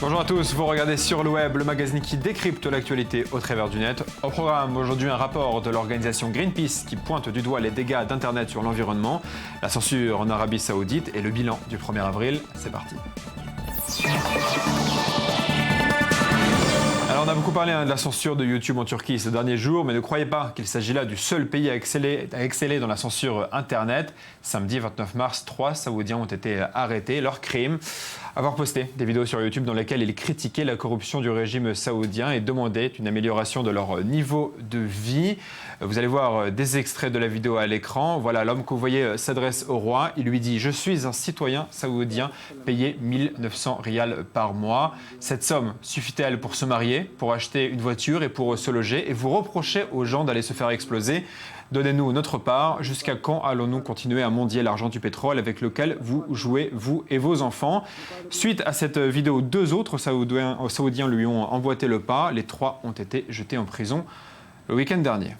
Bonjour à tous, vous regardez Sur le Web, le magazine qui décrypte l'actualité au travers du net. Au programme aujourd'hui un rapport de l'organisation Greenpeace qui pointe du doigt les dégâts d'Internet sur l'environnement, la censure en Arabie Saoudite et le bilan du 1er avril. C'est parti. Alors on a beaucoup parlé de la censure de YouTube en Turquie ces derniers jours, mais ne croyez pas qu'il s'agit là du seul pays à exceller dans la censure Internet. Samedi 29 mars, 3 Saoudiens ont été arrêtés. Leur crime, avoir posté des vidéos sur YouTube dans lesquelles ils critiquaient la corruption du régime saoudien et demandaient une amélioration de leur niveau de vie. Vous allez voir des extraits de la vidéo à l'écran. Voilà, l'homme que vous voyez s'adresse au roi. Il lui dit « Je suis un citoyen saoudien payé 1900 rials par mois. Cette somme suffit-elle pour se marier, pour acheter une voiture et pour se loger ? Et vous reprochez aux gens d'aller se faire exploser ? Donnez-nous notre part. Jusqu'à quand allons-nous continuer à mendier l'argent du pétrole avec lequel vous jouez, vous et vos enfants ?» Suite à cette vidéo, 2 autres Saoudiens lui ont emboîté le pas. Les 3 ont été jetés en prison le week-end dernier.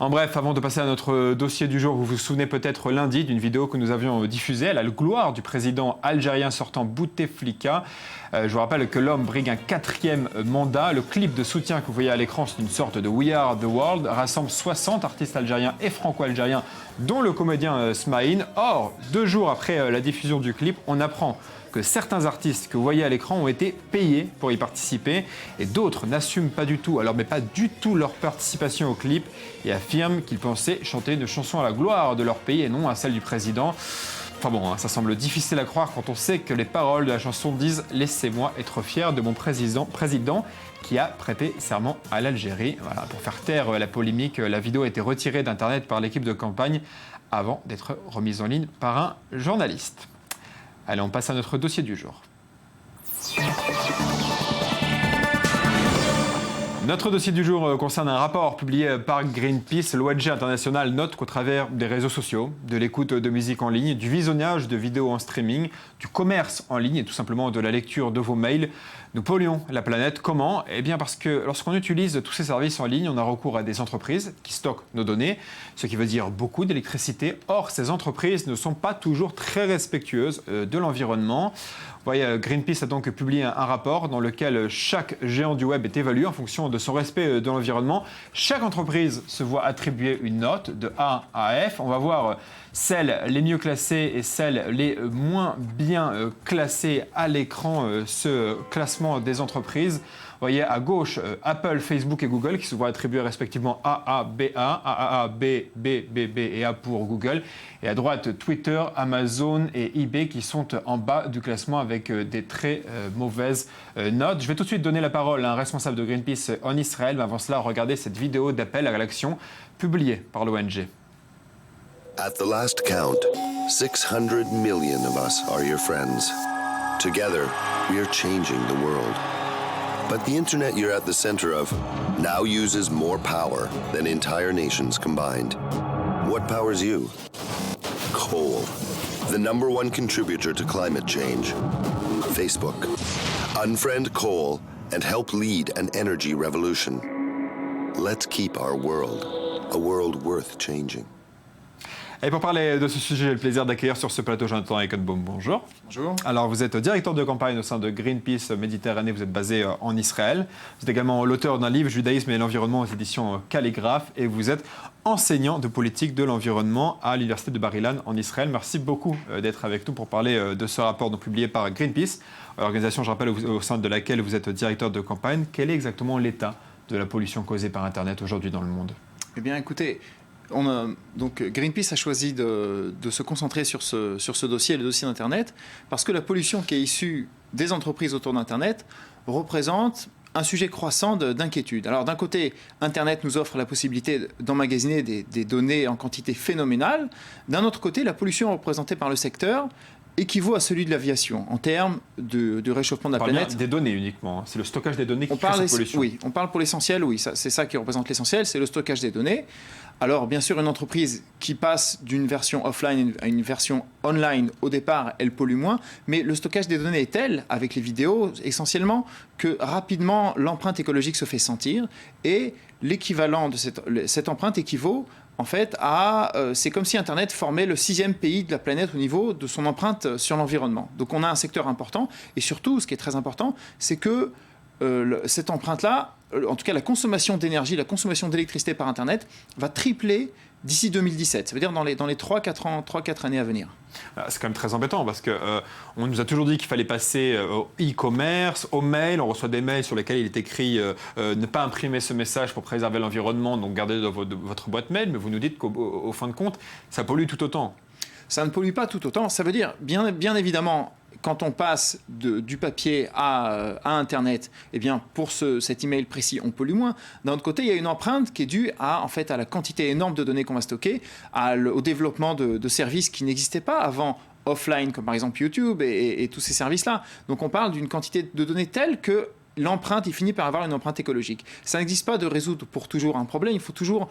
En bref, avant de passer à notre dossier du jour, vous vous souvenez peut-être lundi d'une vidéo que nous avions diffusée à la gloire du président algérien sortant Bouteflika. Je vous rappelle que l'homme brigue un 4e mandat. Le clip de soutien que vous voyez à l'écran, c'est une sorte de We Are the World, rassemble 60 artistes algériens et franco-algériens, dont le comédien Smaïn. Or, 2 jours après la diffusion du clip, on apprend que certains artistes que vous voyez à l'écran ont été payés pour y participer et d'autres n'assument pas du tout, alors mais pas du tout leur participation au clip et affirment qu'ils pensaient chanter une chanson à la gloire de leur pays et non à celle du président. Enfin bon, ça semble difficile à croire quand on sait que les paroles de la chanson disent « Laissez-moi être fier de mon président qui a prêté serment à l'Algérie ». Voilà, pour faire taire la polémique, la vidéo a été retirée d'Internet par l'équipe de campagne avant d'être remise en ligne par un journaliste. Allez, on passe à notre dossier du jour. Notre dossier du jour concerne un rapport publié par Greenpeace. L'ONG internationale note qu'au travers des réseaux sociaux, de l'écoute de musique en ligne, du visionnage de vidéos en streaming, du commerce en ligne et tout simplement de la lecture de vos mails, nous polluons la planète. Comment ? Eh bien parce que lorsqu'on utilise tous ces services en ligne, on a recours à des entreprises qui stockent nos données, ce qui veut dire beaucoup d'électricité. Or, ces entreprises ne sont pas toujours très respectueuses de l'environnement. Vous voyez, Greenpeace a donc publié un rapport dans lequel chaque géant du web est évalué en fonction de son respect de l'environnement. Chaque entreprise se voit attribuer une note de A à F. On va voir celles les mieux classées et celles les moins bien classées à l'écran, ce classement des entreprises. Vous voyez à gauche Apple, Facebook et Google qui se voient attribuer respectivement AA, BA, AAA, B, B et A pour Google. Et à droite, Twitter, Amazon et eBay qui sont en bas du classement avec des très mauvaises notes. Je vais tout de suite donner la parole à un responsable de Greenpeace en Israël. Mais avant cela, regardez cette vidéo d'appel à l'action publiée par l'ONG. At the last count, 600 million of us are your friends. Together, we are changing the world. But the internet you're at the center of now uses more power than entire nations combined. What powers you? Coal, the #1 contributor to climate change. Facebook. Unfriend coal and help lead an energy revolution. Let's keep our world, a world worth changing. Et pour parler de ce sujet, j'ai le plaisir d'accueillir sur ce plateau Jonathan Eichenbaum. Bonjour. Bonjour. Alors, vous êtes directeur de campagne au sein de Greenpeace Méditerranée. Vous êtes basé en Israël. Vous êtes également l'auteur d'un livre, Judaïsme et l'environnement, aux éditions Calligraphe. Et vous êtes enseignant de politique de l'environnement à l'université de Bar-Ilan en Israël. Merci beaucoup d'être avec nous pour parler de ce rapport donc, publié par Greenpeace, organisation, je rappelle, au sein de laquelle vous êtes directeur de campagne. Quel est exactement l'état de la pollution causée par Internet aujourd'hui dans le monde ? Eh bien, écoutez, donc Greenpeace a choisi de se concentrer sur ce dossier, le dossier d'Internet, parce que la pollution qui est issue des entreprises autour d'Internet représente un sujet croissant d'inquiétude. Alors d'un côté, Internet nous offre la possibilité d'emmagasiner des données en quantité phénoménale. D'un autre côté, la pollution représentée par le secteur équivaut à celui de l'aviation en termes de réchauffement de la planète. Bien des données uniquement, c'est le stockage des données qui crée cette pollution. Oui, on parle pour l'essentiel, oui, c'est ça qui représente l'essentiel, c'est le stockage des données. Alors bien sûr, une entreprise qui passe d'une version offline à une version online, au départ, elle pollue moins, mais le stockage des données est tel, avec les vidéos essentiellement, que rapidement l'empreinte écologique se fait sentir et l'équivalent de cette empreinte équivaut en fait, c'est comme si Internet formait le 6e pays de la planète au niveau de son empreinte sur l'environnement. Donc on a un secteur important, et surtout, ce qui est très important, c'est que cette empreinte-là, en tout cas la consommation d'énergie, la consommation d'électricité par Internet, va tripler d'ici 2017. Ça veut dire dans les 3-4 années à venir. C'est quand même très embêtant parce qu'on nous a toujours dit qu'il fallait passer au e-commerce, au mail. On reçoit des mails sur lesquels il est écrit ne pas imprimer ce message pour préserver l'environnement, donc gardez dans votre boîte mail. Mais vous nous dites qu'au fin de compte, ça pollue tout autant. Ça ne pollue pas tout autant. Ça veut dire, bien évidemment, quand on passe du papier à Internet, eh bien, pour cet email précis, on pollue moins. D'un autre côté, il y a une empreinte qui est due à la quantité énorme de données qu'on va stocker, au développement de services qui n'existaient pas avant offline, comme par exemple YouTube et tous ces services-là. Donc on parle d'une quantité de données telle que l'empreinte, il finit par avoir une empreinte écologique. Ça n'existe pas de résoudre pour toujours un problème, il faut toujours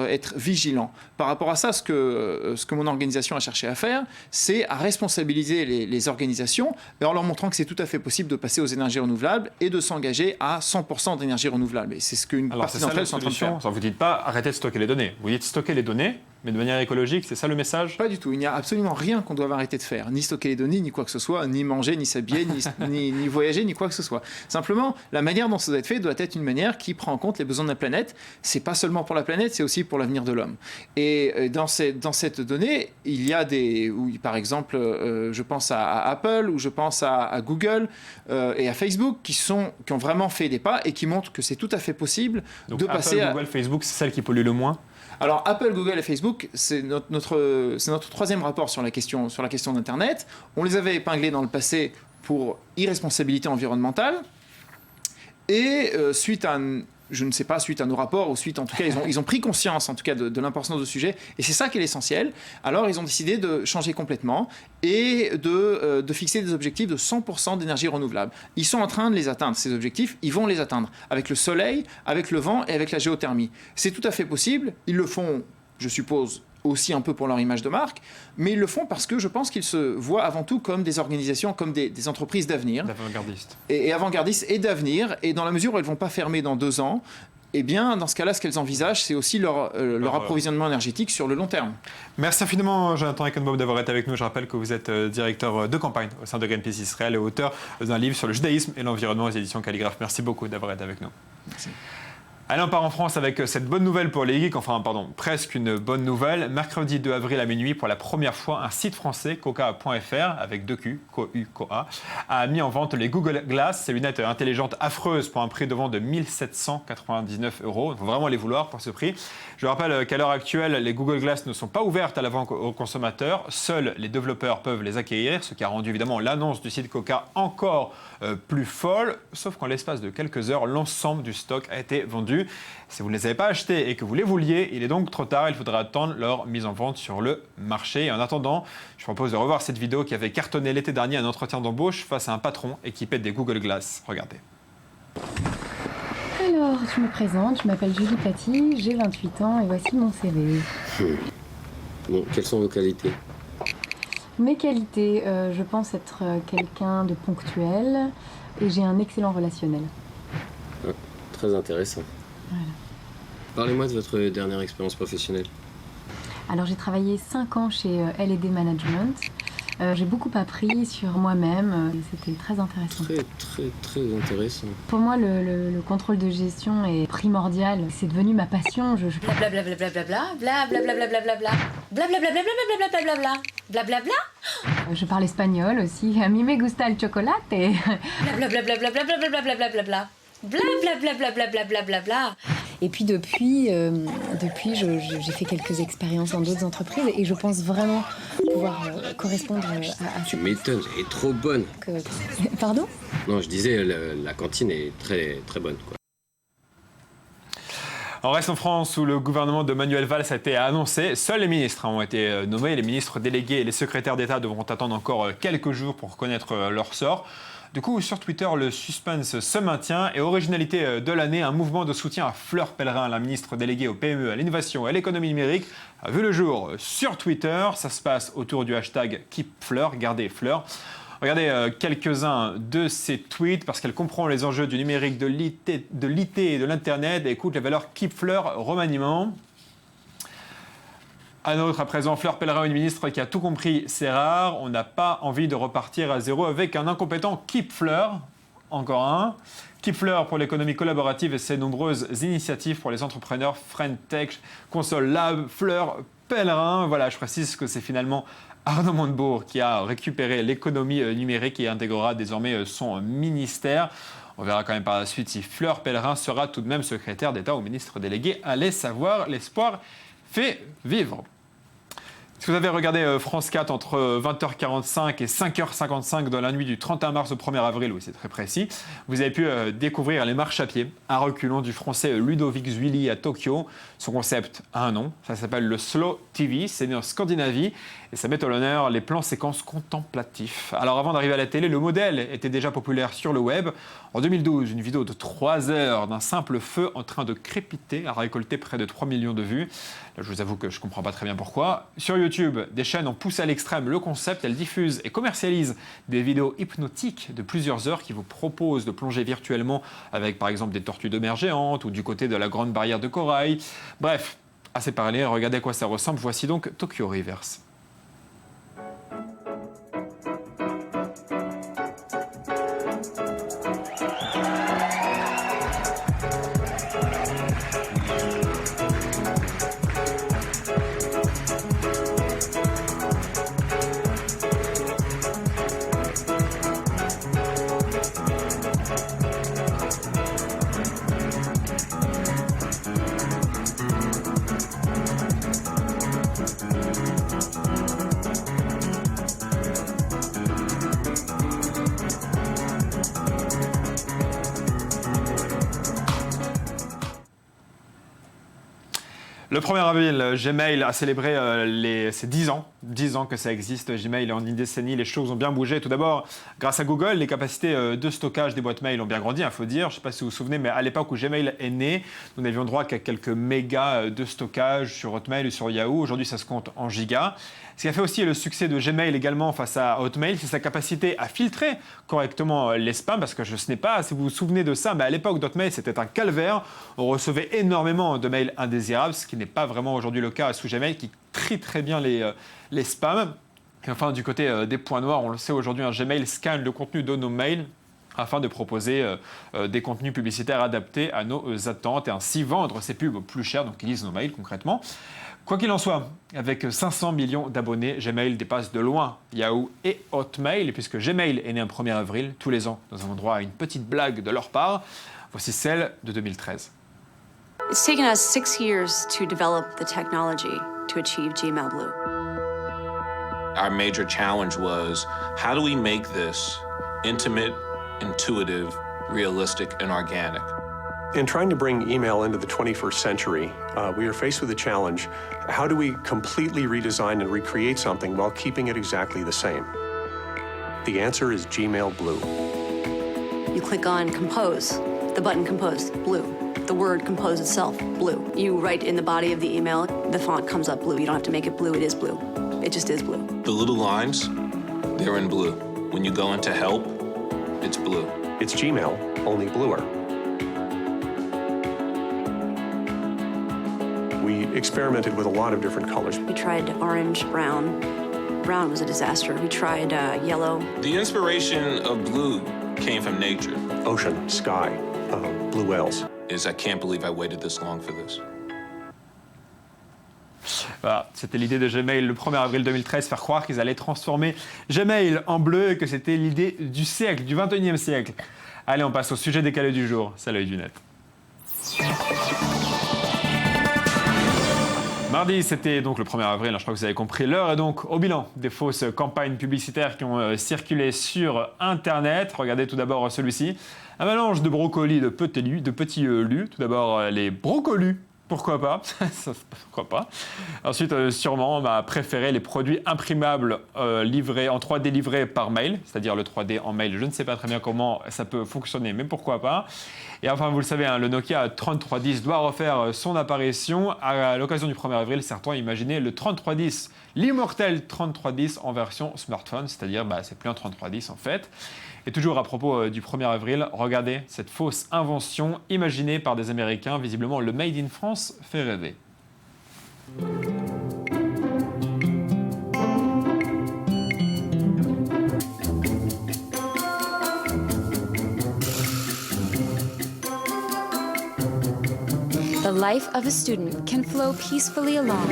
être vigilant. Par rapport à ça, ce que mon organisation a cherché à faire, c'est à responsabiliser les organisations en leur montrant que c'est tout à fait possible de passer aux énergies renouvelables et de s'engager à 100% d'énergie renouvelable. Et c'est ce qu'une partie d'entre elles sont en train de faire. Vous ne dites pas arrêtez de stocker les données, vous dites stocker les données, mais de manière écologique, c'est ça le message? Pas du tout. Il n'y a absolument rien qu'on doit arrêter de faire. Ni stocker les données, ni quoi que ce soit, ni manger, ni s'habiller, ni voyager, ni quoi que ce soit. Simplement, la manière dont ça doit être fait doit être une manière qui prend en compte les besoins de la planète. C'est pas seulement pour la planète, c'est aussi pour l'avenir de l'homme. Et dans cette donnée, il y a par exemple, je pense à Apple, ou je pense à Google et à Facebook, qui ont vraiment fait des pas et qui montrent que c'est tout à fait possible de passer à... Google, Facebook, c'est celle qui pollue le moins? Alors Apple, Google et Facebook, c'est notre troisième rapport sur la question d'Internet. On les avait épinglés dans le passé pour irresponsabilité environnementale. Et suite à nos rapports, ou suite en tout cas, ils ont pris conscience en tout cas de l'importance du sujet, et c'est ça qui est l'essentiel. Alors ils ont décidé de changer complètement et de fixer des objectifs de 100% d'énergie renouvelable. Ils sont en train de les atteindre, ces objectifs, ils vont les atteindre avec le soleil, avec le vent et avec la géothermie. C'est tout à fait possible, ils le font, je suppose, aussi un peu pour leur image de marque, mais ils le font parce que je pense qu'ils se voient avant tout comme des organisations, comme des entreprises d'avenir. D'avant-gardistes. Et avant-gardistes et d'avenir, et dans la mesure où elles ne vont pas fermer dans 2 ans, eh bien, dans ce cas-là, ce qu'elles envisagent, c'est aussi leur approvisionnement énergétique sur le long terme. Merci infiniment, Jonathan Ekenboom, d'avoir été avec nous. Je rappelle que vous êtes directeur de campagne au sein de Greenpeace Israël et auteur d'un livre sur le judaïsme et l'environnement aux éditions Calligraphe. Merci beaucoup d'avoir été avec nous. Merci. Allez, on part en France avec cette bonne nouvelle pour les geeks, presque une bonne nouvelle. Mercredi 2 avril à minuit, pour la première fois, un site français, Koka.fr, avec 2 Q, Koa, a mis en vente les Google Glass, ces lunettes intelligentes affreuses pour un prix de vente de 1 799 €. Il faut vraiment les vouloir pour ce prix. Je rappelle qu'à l'heure actuelle, les Google Glass ne sont pas ouvertes à la vente aux consommateurs. Seuls les développeurs peuvent les acquérir, ce qui a rendu évidemment l'annonce du site Koka encore plus folle. Sauf qu'en l'espace de quelques heures, l'ensemble du stock a été vendu. Si vous ne les avez pas achetés et que vous les vouliez, il est donc trop tard. Il faudra attendre leur mise en vente sur le marché. Et en attendant, je propose de revoir cette vidéo qui avait cartonné l'été dernier un entretien d'embauche face à un patron équipé des Google Glass. Regardez. Alors, je me présente, je m'appelle Julie Paty, j'ai 28 ans et voici mon CV. Bon, quelles sont vos qualités? Mes qualités, je pense être quelqu'un de ponctuel et j'ai un excellent relationnel. Ah, très intéressant. Voilà. Parlez-moi de votre dernière expérience professionnelle. Alors j'ai travaillé 5 ans chez L&D Management. J'ai beaucoup appris sur moi-même, c'était très intéressant. Très intéressant. Pour moi, le contrôle de gestion est primordial. C'est devenu ma passion. Je parle espagnol aussi. A mí me gusta el chocolate. Et puis depuis j'ai fait quelques expériences dans d'autres entreprises et je pense vraiment pouvoir correspondre à Tu m'étonnes, elle est trop bonne. Pardon ? Non, je disais, la cantine est très bonne, quoi. On reste en France où le gouvernement de Manuel Valls a été annoncé. Seuls les ministres ont été nommés. Les ministres délégués et les secrétaires d'État devront attendre encore quelques jours pour connaître leur sort. Du coup, sur Twitter, le suspense se maintient et originalité de l'année, un mouvement de soutien à Fleur Pellerin, la ministre déléguée au PME, à l'innovation et à l'économie numérique, a vu le jour sur Twitter. Ça se passe autour du hashtag KeepFleur, gardez Fleur. Regardez quelques-uns de ces tweets parce qu'elle comprend les enjeux du numérique, de l'IT et de l'Internet et écoute les valeurs KeepFleur remaniement. Un autre à présent, Fleur Pellerin, une ministre qui a tout compris, c'est rare. On n'a pas envie de repartir à zéro avec un incompétent Keep Fleur. Encore un. Keep Fleur pour l'économie collaborative et ses nombreuses initiatives pour les entrepreneurs, Friend Tech, Console Lab, Fleur Pellerin. Voilà, je précise que c'est finalement Arnaud Montebourg qui a récupéré l'économie numérique et intégrera désormais son ministère. On verra quand même par la suite si Fleur Pellerin sera tout de même secrétaire d'État ou ministre délégué. Allez savoir, l'espoir fait vivre. Si vous avez regardé France 4 entre 20h45 et 5h55 dans la nuit du 31 mars au 1er avril, oui c'est très précis, vous avez pu découvrir les marches à pied à reculons du français Ludovic Zuili à Tokyo. Son concept a un nom, ça s'appelle le Slow TV, c'est né en Scandinavie et ça met à l'honneur les plans séquences contemplatifs. Alors avant d'arriver à la télé, le modèle était déjà populaire sur le web. En 2012, une vidéo de 3 heures d'un simple feu en train de crépiter a récolté près de 3 millions de vues. Là, je vous avoue que je ne comprends pas très bien pourquoi. Sur YouTube, des chaînes ont poussé à l'extrême le concept. Elles diffusent et commercialisent des vidéos hypnotiques de plusieurs heures qui vous proposent de plonger virtuellement avec par exemple des tortues de mer géantes ou du côté de la grande barrière de corail. Bref, assez parlé, regardez à quoi ça ressemble. Voici donc Tokyo Reverse. Le 1er avril, Gmail a célébré ses 10 ans. 10 ans que ça existe, Gmail. En une décennie, les choses ont bien bougé. Tout d'abord, grâce à Google, les capacités de stockage des boîtes mail ont bien grandi, il faut dire. Je ne sais pas si vous vous souvenez, mais à l'époque où Gmail est né, nous n'avions droit qu'à quelques mégas de stockage sur Hotmail ou sur Yahoo. Aujourd'hui, ça se compte en gigas. Ce qui a fait aussi le succès de Gmail également face à Hotmail, c'est sa capacité à filtrer correctement les spams, parce que je ne sais pas si vous vous souvenez de ça, mais à l'époque d'Hotmail, c'était un calvaire. On recevait énormément de mails indésirables, ce qui n'est pas vraiment aujourd'hui le cas sous Gmail, qui trie très bien les spams. Et enfin, du côté des points noirs, on le sait aujourd'hui, un Gmail scanne le contenu de nos mails afin de proposer des contenus publicitaires adaptés à nos attentes et ainsi vendre ces pubs plus chères, donc qui lisent nos mails concrètement. Quoi qu'il en soit, avec 500 millions d'abonnés, Gmail dépasse de loin Yahoo et Hotmail. Et puisque Gmail est né un 1er avril, tous les ans, nous avons droit à une petite blague de leur part. Voici celle de 2013. It's taken us 6 years to develop the technology to achieve Gmail Blue. Our major challenge was, how do we make this intimate, intuitive, realistic, and organic? In trying to bring email into the 21st century, we are faced with a challenge. How do we completely redesign and recreate something while keeping it exactly the same? The answer is Gmail Blue. You click on Compose, the button Compose, blue. The word Compose itself, blue. You write in the body of the email, the font comes up blue. You don't have to make it blue, it is blue. It just is blue. The little lines, they're in blue. When you go into help, it's blue. It's Gmail, only bluer. We experimented with a lot of different colors. We tried orange, brown. Brown was a disaster. We tried yellow. The inspiration of blue came from nature. Ocean, sky, blue whales. I can't believe I waited this long for this. Voilà, c'était l'idée de Gmail le 1er avril 2013, faire croire qu'ils allaient transformer Gmail en bleu et que c'était l'idée du siècle, du 21e siècle. Allez, on passe au sujet décalé du jour. C'est l'œil du net. Mardi, c'était donc le 1er avril, je crois que vous avez compris l'heure, et donc au bilan des fausses campagnes publicitaires qui ont circulé sur Internet. Regardez tout d'abord celui-ci, un mélange de brocolis, de petits lus. Tout d'abord les brocolis, pourquoi pas, pourquoi pas. Ensuite, sûrement, on va préférer les produits imprimables livrés en 3D livrés par mail, c'est-à-dire le 3D en mail. Je ne sais pas très bien comment ça peut fonctionner, mais pourquoi pas. Et enfin, vous le savez, le Nokia 3310 doit refaire son apparition. À l'occasion du 1er avril, certains imaginaient le 3310, l'immortel 3310 en version smartphone, c'est-à-dire c'est plus un 3310 en fait. Et toujours à propos du 1er avril, regardez cette fausse invention imaginée par des Américains. Visiblement, le Made in France fait rêver. the life of a student can flow peacefully along.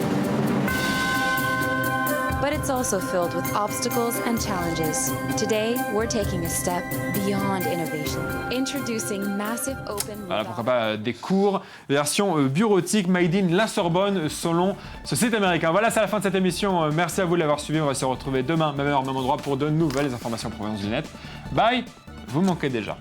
But it's also filled with obstacles and challenges. Today, we're taking a step beyond innovation, introducing massive open... Voilà, pourquoi pas des cours, version bureautique, made in la Sorbonne, selon ce site américain. Voilà, c'est la fin de cette émission. Merci à vous de l'avoir suivi. On va se retrouver demain, même heure, même endroit, pour de nouvelles informations en provenance du net. Bye, vous manquez déjà.